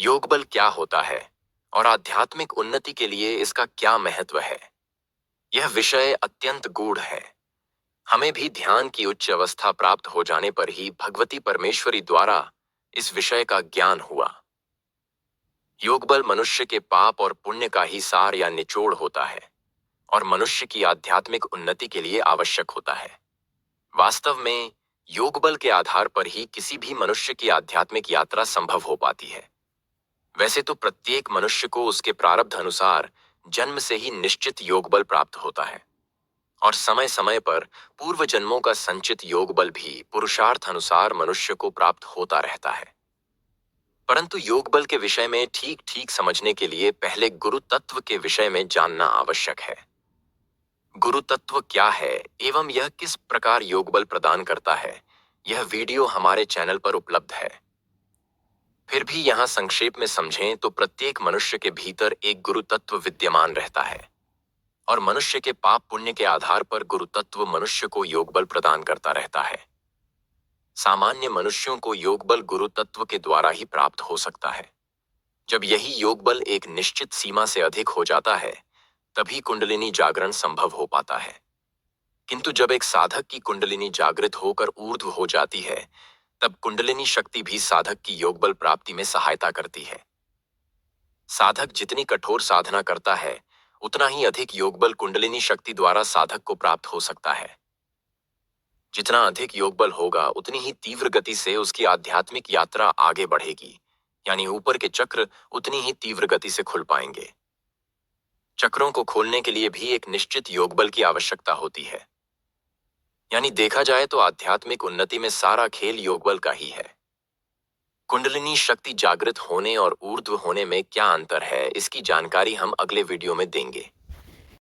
योग बल क्या होता है और आध्यात्मिक उन्नति के लिए इसका क्या महत्व है? यह विषय अत्यंत गूढ़ है। हमें भी ध्यान की उच्च अवस्था प्राप्त हो जाने पर ही भगवती परमेश्वरी द्वारा इस विषय का ज्ञान हुआ। योग बल मनुष्य के पाप और पुण्य का ही सार या निचोड़ होता है और मनुष्य की आध्यात्मिक उन्नति के लिए आवश्यक होता है। वास्तव में योग बल के आधार पर ही किसी भी मनुष्य की आध्यात्मिक यात्रा संभव हो पाती है। वैसे तो प्रत्येक मनुष्य को उसके प्रारब्ध अनुसार जन्म से ही निश्चित योग बल प्राप्त होता है और समय समय पर पूर्व जन्मों का संचित योग बल भी पुरुषार्थ अनुसार मनुष्य को प्राप्त होता रहता है। परंतु योग बल के विषय में ठीक ठीक समझने के लिए पहले गुरु तत्व के विषय में जानना आवश्यक है। गुरु तत्व क्या है एवं यह किस प्रकार योग बल प्रदान करता है, यह वीडियो हमारे चैनल पर उपलब्ध है। फिर भी यहां संक्षेप में समझें तो प्रत्येक मनुष्य के भीतर एक गुरु तत्व विद्यमान रहता है और मनुष्य के पाप पुण्य के आधार पर गुरु तत्व मनुष्य को योग बल प्रदान करता रहता है। सामान्य मनुष्यों को योग बल गुरु तत्व के द्वारा ही प्राप्त हो सकता है। जब यही योग बल एक निश्चित सीमा से अधिक हो जाता है तभी कुंडलिनी जागरण संभव हो पाता है। किंतु जब एक साधक की कुंडलिनी जागृत होकर ऊर्ध्व हो जाती है तब कुंडलिनी शक्ति भी साधक की योग बल प्राप्ति में सहायता करती है। साधक जितनी कठोर साधना करता है उतना ही अधिक योग बल कुंडलिनी शक्ति द्वारा साधक को प्राप्त हो सकता है। जितना अधिक योग बल होगा उतनी ही तीव्र गति से उसकी आध्यात्मिक यात्रा आगे बढ़ेगी, यानी ऊपर के चक्र उतनी ही तीव्र गति से खुल पाएंगे। चक्रों को खोलने के लिए भी एक निश्चित योग बल की आवश्यकता होती है। यानी देखा जाए तो आध्यात्मिक उन्नति में सारा खेल योग बल का ही है। कुंडलिनी शक्ति जागृत होने और ऊर्ध्व होने में क्या अंतर है, इसकी जानकारी हम अगले वीडियो में देंगे।